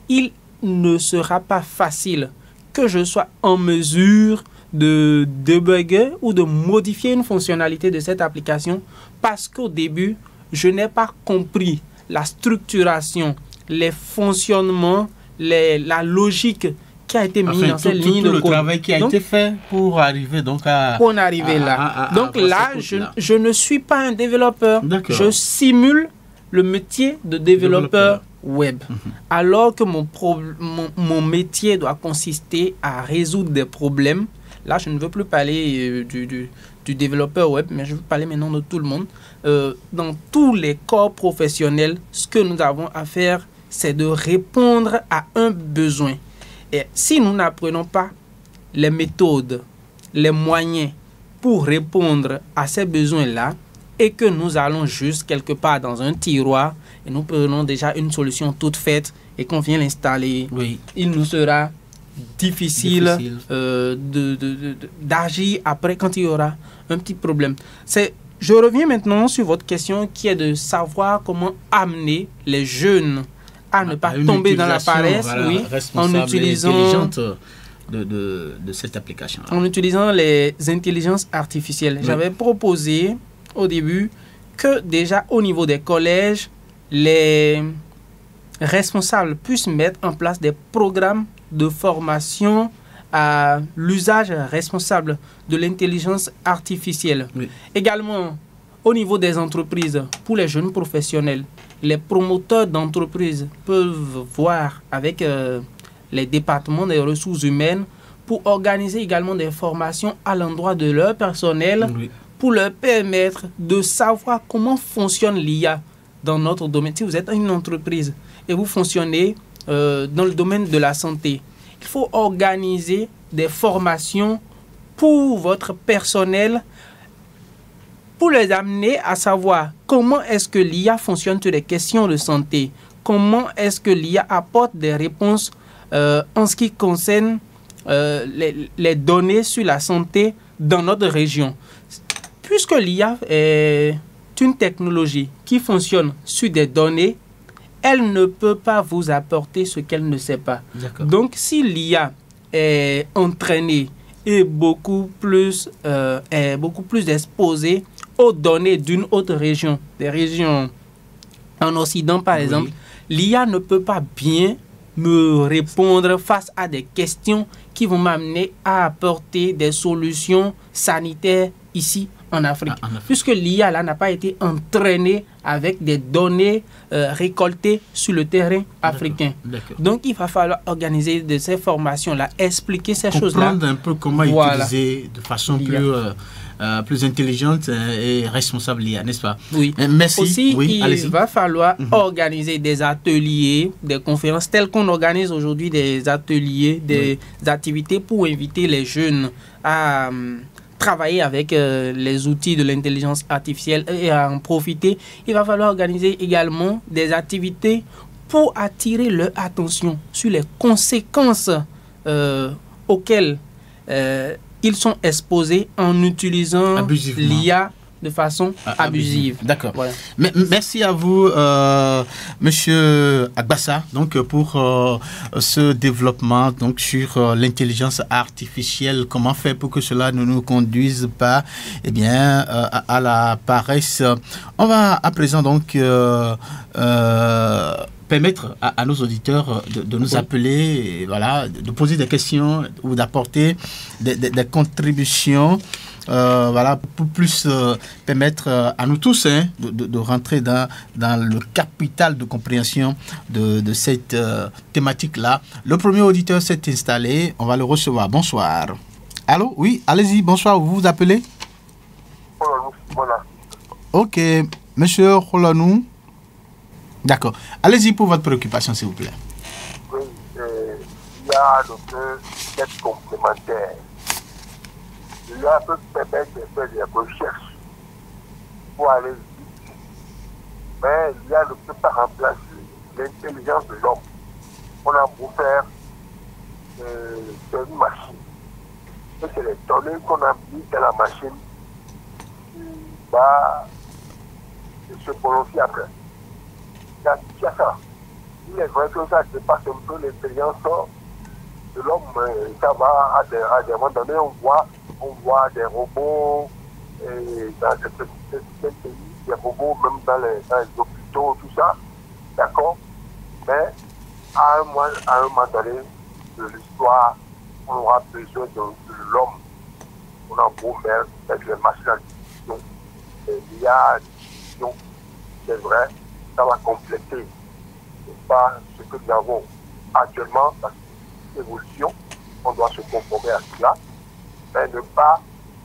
il ne sera pas facile que je sois en mesure de débugger ou de modifier une fonctionnalité de cette application parce qu'au début, je n'ai pas compris la structuration, les fonctionnements, la logique qui a été mise dans cette ligne de code. Le travail qui a été fait pour arriver donc à... Pour en arriver là. Donc là, je ne suis pas un développeur. Je simule le métier de développeur web. Alors que mon métier doit consister à résoudre des problèmes. Là, je ne veux plus parler du développeur web, mais je veux parler maintenant de tout le monde. Dans tous les corps professionnels, ce que nous avons à faire, c'est de répondre à un besoin. Et si nous n'apprenons pas les méthodes, les moyens pour répondre à ces besoins-là, et que nous allons juste quelque part dans un tiroir et nous prenons déjà une solution toute faite et qu'on vient l'installer, il nous sera difficile. D'agir après quand il y aura un petit problème. Je reviens maintenant sur votre question qui est de savoir comment amener les jeunes à ne pas tomber dans la paresse en utilisant de cette application. En utilisant les intelligences artificielles. J'avais proposé au début que déjà au niveau des collèges, les responsables puissent mettre en place des programmes de formation à l'usage responsable de l'intelligence artificielle. Également, au niveau des entreprises, pour les jeunes professionnels, les promoteurs d'entreprises peuvent voir avec les départements des ressources humaines pour organiser également des formations à l'endroit de leur personnel pour leur permettre de savoir comment fonctionne l'IA dans notre domaine. Si vous êtes une entreprise et vous fonctionnez dans le domaine de la santé, il faut organiser des formations pour votre personnel pour les amener à savoir comment est-ce que l'IA fonctionne sur les questions de santé, comment est-ce que l'IA apporte des réponses en ce qui concerne les données sur la santé dans notre région. Puisque l'IA est une technologie qui fonctionne sur des données, elle ne peut pas vous apporter ce qu'elle ne sait pas. Donc, si l'IA est entraînée et beaucoup plus exposée aux données d'une autre région, des régions en Occident par exemple, l'IA ne peut pas bien me répondre face à des questions qui vont m'amener à apporter des solutions sanitaires ici en Afrique. Puisque l'IA là n'a pas été entraînée avec des données récoltées sur le terrain africain. D'accord. Donc il va falloir organiser de ces formations-là, expliquer ces choses-là. Comprendre un peu comment utiliser de façon plus intelligente et responsable l'IA, n'est-ce pas? Oui. Merci. Aussi, il va falloir organiser des ateliers, des conférences telles qu'on organise aujourd'hui, des ateliers, des activités pour inviter les jeunes à travailler avec les outils de l'intelligence artificielle et à en profiter. Il va falloir organiser également des activités pour attirer leur attention sur les conséquences auxquelles ils sont exposés en utilisant l'IA de façon abusive. D'accord. Voilà. Merci à vous, Monsieur Agbassa, donc pour ce développement donc sur l'intelligence artificielle. Comment faire pour que cela ne nous conduise pas, à la paresse. On va à présent donc permettre à nos auditeurs de nous appeler, de poser des questions ou d'apporter des contributions. Pour plus permettre à nous tous de rentrer dans le capital de compréhension de cette thématique-là. Le premier auditeur s'est installé, on va le recevoir. Bonsoir. Allô? Oui, allez-y, bonsoir, vous vous appelez? Voilà. Ok, monsieur Rolanou. D'accord. Allez-y pour votre préoccupation, s'il vous plaît. Oui, il y a deux tests complémentaires. Il y a peut permettre de faire des recherches pour aller vite. Mais il y a ne peut pas remplacer l'intelligence de l'homme. On a beau faire une machine. Et c'est les données qu'on a mis dans la machine qui va se prononcer après. Il y a ça. Il est vrai que ça dépasse un peu l'intelligence de l'homme. Ça va à des moments donnés, on voit des robots dans certains pays, des robots même dans les hôpitaux, tout ça. D'accord? Mais à un moment donné de l'histoire, on aura besoin de l'homme. On a beau faire avec les machines à discussion. Il y a discussion, c'est vrai, ça va compléter. C'est pas ce que nous avons actuellement, parce que l'évolution, on doit se conformer à cela, mais ne pas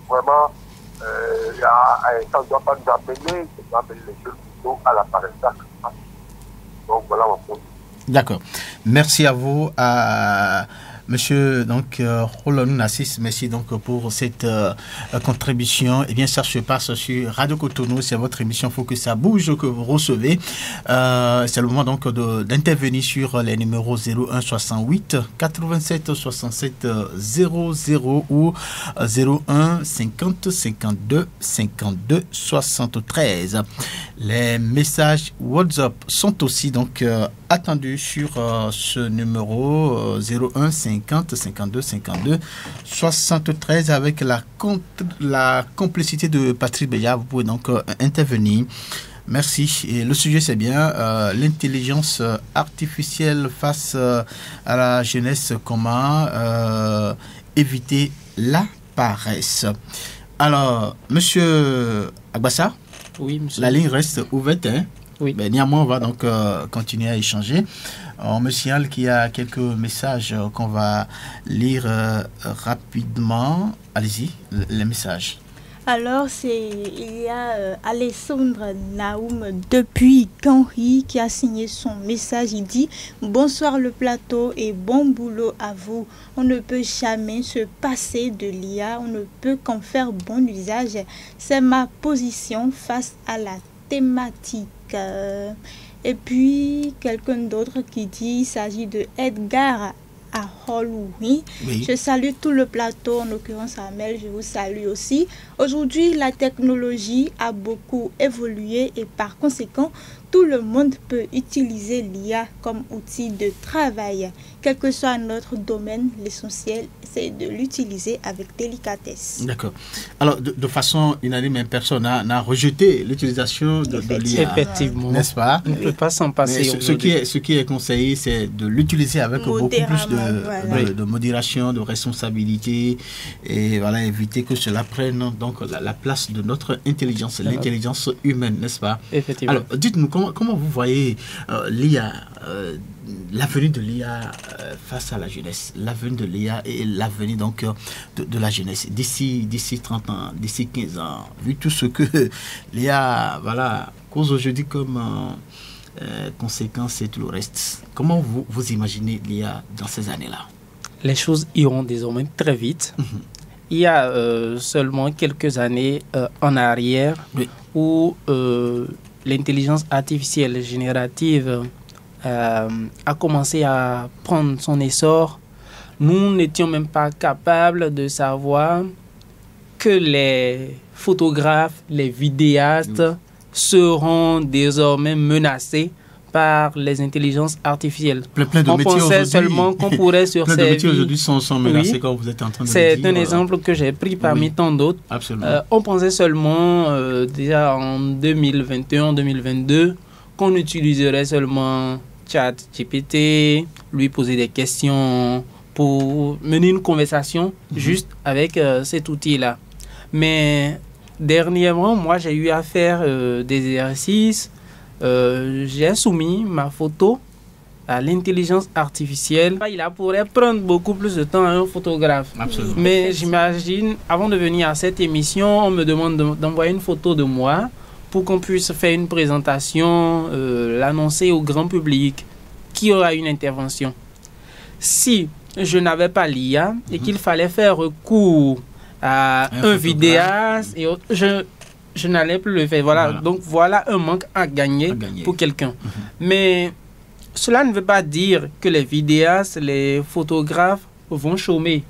vraiment, ça ne doit pas nous amener, ça doit amener les jeunes plutôt à la paressage. Donc voilà mon point. D'accord. Merci à vous, Monsieur Rolanou Nassis. Merci donc pour cette contribution. Eh bien, ça se passe sur Radio Cotonou. C'est votre émission Faut que ça bouge que vous recevez. C'est le moment donc d'intervenir sur les numéros 01 68 87 67 00 ou 01 50 52 52 73. Les messages WhatsApp sont aussi donc attendus sur ce numéro 01 50 52 52 73 avec la complicité de Patrick Béja. Vous pouvez donc intervenir. Merci. Et le sujet, c'est bien l'intelligence artificielle face à la jeunesse. Comment éviter la paresse. Alors, Monsieur Agbassa, oui, monsieur. La ligne reste ouverte. Oui. Mais néanmoins, on va donc continuer à échanger. On me signale qu'il y a quelques messages qu'on va lire rapidement. Allez-y, les messages. Alors, il y a Alessandre Naoum depuis Canry qui a signé son message. Il dit « Bonsoir le plateau et bon boulot à vous. On ne peut jamais se passer de l'IA, on ne peut qu'en faire bon usage. C'est ma position face à la thématique. » Et puis, quelqu'un d'autre qui dit, il s'agit de Edgar à Hollouis. Oui. Je salue tout le plateau, en l'occurrence Amel, je vous salue aussi. Aujourd'hui, la technologie a beaucoup évolué et par conséquent, tout le monde peut utiliser l'IA comme outil de travail. Quel que soit notre domaine, l'essentiel, c'est de l'utiliser avec délicatesse. D'accord. Alors, de façon unanime, personne n'a rejeté l'utilisation de l'IA. Effectivement. N'est-ce pas? On ne peut pas s'en passer. Ce qui est conseillé, c'est de l'utiliser avec beaucoup plus de modération, de responsabilité, et voilà, éviter que cela prenne donc la place de notre intelligence, l'intelligence humaine, n'est-ce pas? Effectivement. Alors, dites-nous, comment vous voyez l'IA, l'avenir de l'IA face à la jeunesse, l'avenir de l'IA et l'avenir donc de la jeunesse d'ici 30 ans, d'ici 15 ans, vu tout ce que l'IA cause aujourd'hui comme conséquence et tout le reste. Comment vous imaginez l'IA dans ces années-là? Les choses iront désormais très vite. Il y a seulement quelques années en arrière où l'intelligence artificielle générative a commencé à prendre son essor. Nous n'étions même pas capables de savoir que les photographes, les vidéastes seront désormais menacés par les intelligences artificielles. On pensait seulement qu'on pourrait sur ces métiers aujourd'hui sont menacés quand vous êtes en train de le dire. C'est un exemple que j'ai pris parmi tant d'autres. On pensait seulement déjà en 2021, 2022 qu'on utiliserait seulement ChatGPT, lui poser des questions pour mener une conversation juste avec cet outil-là. Mais dernièrement, moi j'ai eu à faire des exercices. J'ai soumis ma photo à l'intelligence artificielle. Il pourrait prendre beaucoup plus de temps à un photographe. Absolument. Mais j'imagine, avant de venir à cette émission, on me demande d'envoyer une photo de moi pour qu'on puisse faire une présentation, l'annoncer au grand public, qui aura une intervention. Si je n'avais pas l'IA et qu'il fallait faire recours à un vidéaste, et je n'allais plus le faire. Voilà. Donc voilà un manque à gagner pour quelqu'un. Mais cela ne veut pas dire que les vidéastes, les photographes vont chômer.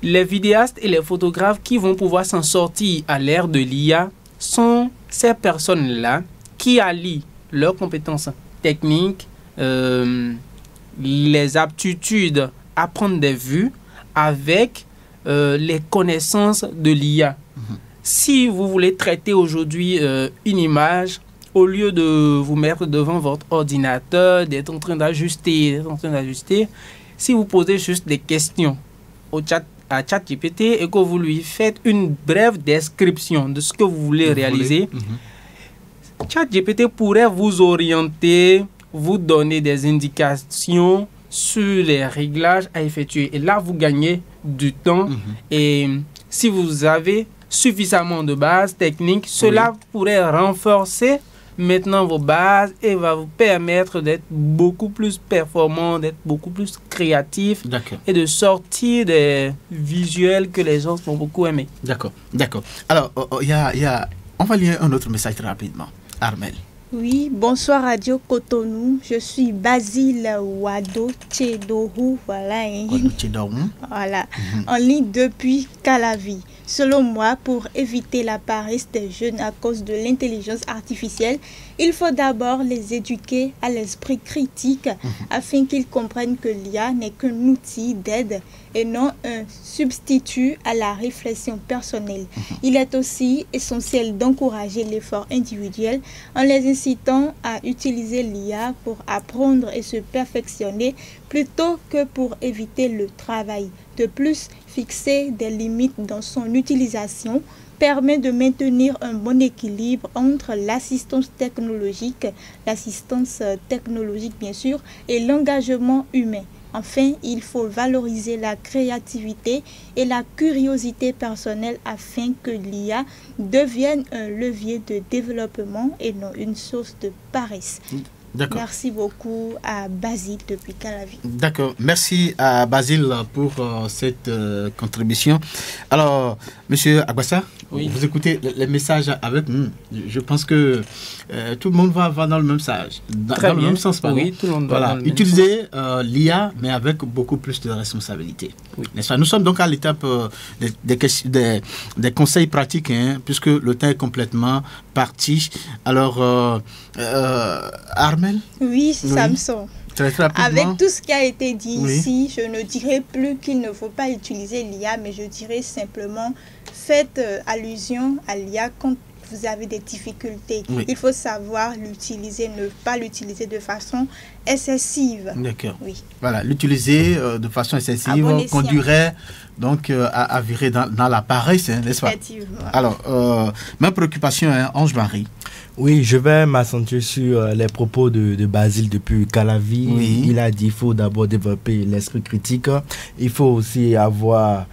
Les vidéastes et les photographes qui vont pouvoir s'en sortir à l'ère de l'IA sont ces personnes-là qui allient leurs compétences techniques, les aptitudes à prendre des vues avec les connaissances de l'IA. Si vous voulez traiter aujourd'hui une image, au lieu de vous mettre devant votre ordinateur, d'être en train d'ajuster, si vous posez juste des questions à ChatGPT et que vous lui faites une brève description de ce que vous voulez réaliser, ChatGPT pourrait vous orienter, vous donner des indications sur les réglages à effectuer. Et là, vous gagnez du temps. Et si vous avez suffisamment de bases techniques, cela pourrait renforcer maintenant vos bases et va vous permettre d'être beaucoup plus performant, d'être beaucoup plus créatif et de sortir des visuels que les gens vont beaucoup aimer. D'accord. Alors, on va lire un autre message très rapidement. Armel. Oui, bonsoir Radio Cotonou. Je suis Basile Wado Tchedohou. Voilà, en ligne depuis Calavi. Selon moi, pour éviter la paresse des jeunes à cause de l'intelligence artificielle, il faut d'abord les éduquer à l'esprit critique afin qu'ils comprennent que l'IA n'est qu'un outil d'aide et non un substitut à la réflexion personnelle. Il est aussi essentiel d'encourager l'effort individuel en les incitant à utiliser l'IA pour apprendre et se perfectionner plutôt que pour éviter le travail. De plus, fixer des limites dans son utilisation permet de maintenir un bon équilibre entre l'assistance technologique bien sûr, et l'engagement humain. Enfin, il faut valoriser la créativité et la curiosité personnelle afin que l'IA devienne un levier de développement et non une source de paresse. Merci beaucoup à Basile depuis Calavi. D'accord. Merci à Basile pour cette contribution. Alors, Monsieur Agbassa, vous écoutez les messages avec nous. Je pense que tout le monde va dans le même sens. Dans le même sens, pardon. Oui, tout le monde va dans le même Utiliser l'IA, mais avec beaucoup plus de responsabilité. Oui. N'est-ce pas? Nous sommes donc à l'étape des conseils pratiques, puisque le temps est complètement parti. Alors, Armel? Oui, Samson. Très rapidement. Avec tout ce qui a été dit ici, je ne dirais plus qu'il ne faut pas utiliser l'IA, mais je dirais simplement faites allusion à l'IA quand vous avez des difficultés. Il faut savoir l'utiliser, ne pas l'utiliser de façon excessive. D'accord. Oui. Voilà, l'utiliser de façon excessive conduirait donc à virer dans la paresse, n'est-ce pas? Effectivement. Alors, ma préoccupation, Ange-Marie. Oui, je vais m'accentuer sur les propos de Basile depuis Calavi. Oui. Il a dit qu'il faut d'abord développer l'esprit critique. Il faut aussi avoir...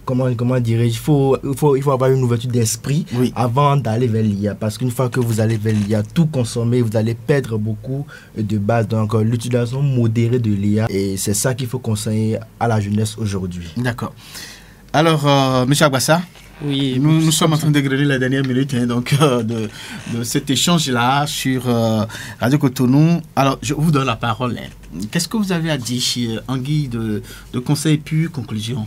Comment dirais-je, il faut avoir une ouverture d'esprit avant d'aller vers l'IA. Parce qu'une fois que vous allez vers l'IA, tout consommer, vous allez perdre beaucoup de base. Donc, l'utilisation modérée de l'IA, et c'est ça qu'il faut conseiller à la jeunesse aujourd'hui. D'accord. Alors, M. Agbassa, nous sommes en train de dégrader les dernières minutes de cet échange-là sur Radio Cotonou. Alors, je vous donne la parole. Qu'est-ce que vous avez à dire en guise de conseil puis conclusion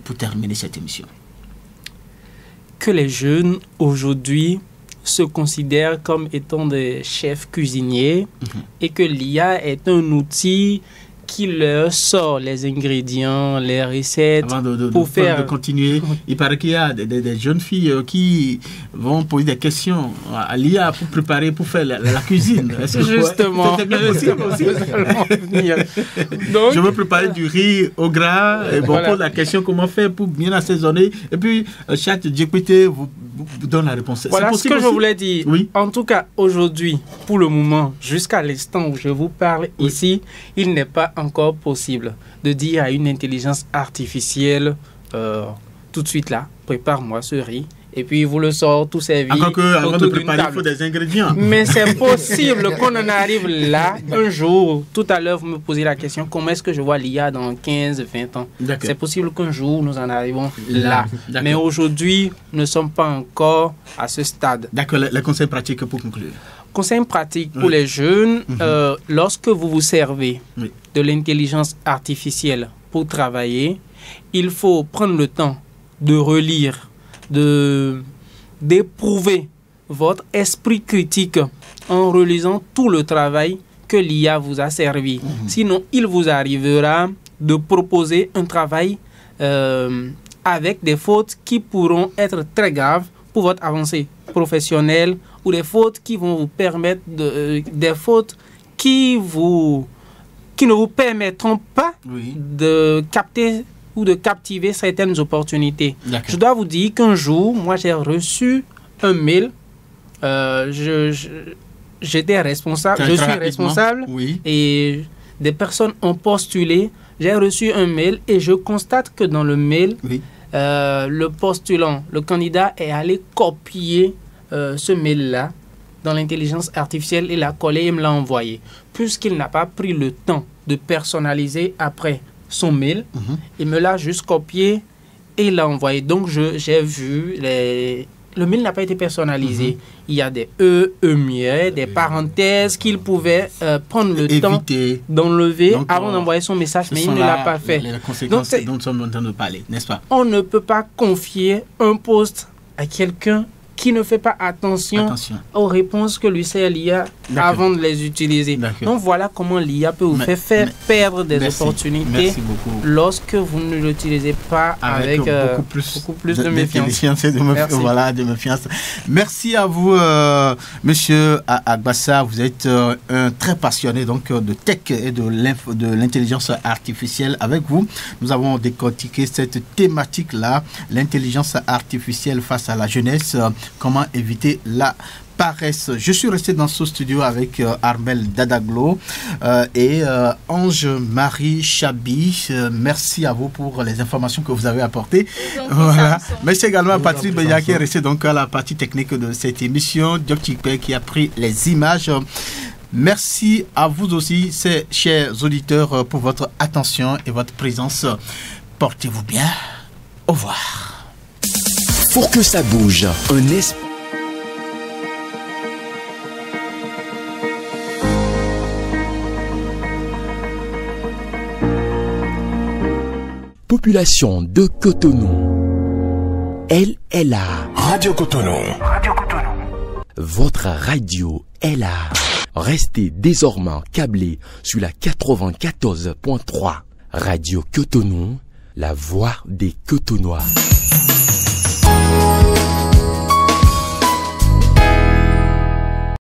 pour terminer cette émission? Que les jeunes aujourd'hui se considèrent comme étant des chefs cuisiniers et que l'IA est un outil qui leur sort les ingrédients, les recettes. Avant de continuer, il paraît qu'il y a des jeunes filles qui vont poser des questions à l'IA pour préparer, pour faire la cuisine. Justement. Donc, je veux préparer du riz au gras et pose la question comment faire pour bien assaisonner. Et puis, ChatGPT vous donne la réponse. Voilà ce que je voulais dire. Oui. En tout cas, aujourd'hui, pour le moment, jusqu'à l'instant où je vous parle ici, il n'est pas encore possible de dire à une intelligence artificielle tout de suite là, prépare-moi ce riz et puis il vous le sort tout servi. Encore que avant de préparer, il faut des ingrédients. Mais c'est possible qu'on en arrive là un jour. Tout à l'heure, vous me posez la question, comment est-ce que je vois l'IA dans 15, 20 ans? C'est possible qu'un jour, nous en arrivons là. Mais aujourd'hui, nous ne sommes pas encore à ce stade. D'accord, les conseils pratiques pour conclure. Conseil pratique pour les jeunes, lorsque vous vous servez de l'intelligence artificielle pour travailler, il faut prendre le temps de relire, d'éprouver votre esprit critique en relisant tout le travail que l'IA vous a servi. Sinon, il vous arrivera de proposer un travail avec des fautes qui pourront être très graves pour votre avancée professionnelle, ou des fautes qui vont vous permettre des fautes qui ne vous permettront pas de capter ou de captiver certaines opportunités. Je dois vous dire qu'un jour, moi j'ai reçu un mail, j'étais responsable, je suis responsable et des personnes ont postulé. J'ai reçu un mail et je constate que dans le mail, le postulant, le candidat est allé copier ce mail-là dans l'intelligence artificielle, il l'a collé et me l'a envoyé. Puisqu'il n'a pas pris le temps de personnaliser après son mail, il me l'a juste copié et il l'a envoyé. Donc j'ai vu, le mail n'a pas été personnalisé. Il y a des muets, des parenthèses qu'il pouvait prendre le temps d'enlever avant d'envoyer son message, mais il ne l'a pas fait. Les conséquences dont nous sommes en train de parler, n'est-ce pas? On ne peut pas confier un poste à quelqu'un qui ne fait pas attention aux réponses que lui sert l'IA avant de les utiliser. Donc voilà comment l'IA peut vous faire perdre des opportunités lorsque vous ne l'utilisez pas avec beaucoup plus de méfiance. De méfiance. Merci à vous, Monsieur Agbassa. Vous êtes un très passionné de tech et de l'intelligence artificielle. Avec vous, nous avons décortiqué cette thématique-là, l'intelligence artificielle face à la jeunesse. Comment éviter la paresse. Je suis resté dans ce studio avec Armel Dadaglo et Ange-Marie Chabi. Merci à vous pour les informations que vous avez apportées. Voilà. Merci également à Patrick Beya qui est resté donc à la partie technique de cette émission. Doc Chikpe qui a pris les images. Merci à vous aussi, chers auditeurs, pour votre attention et votre présence. Portez-vous bien. Au revoir. Pour que ça bouge, Population de Cotonou. Elle est là. Radio Cotonou. Radio Cotonou. Votre radio est là. Restez désormais câblés sur la 94.3. Radio Cotonou, la voix des Cotonois.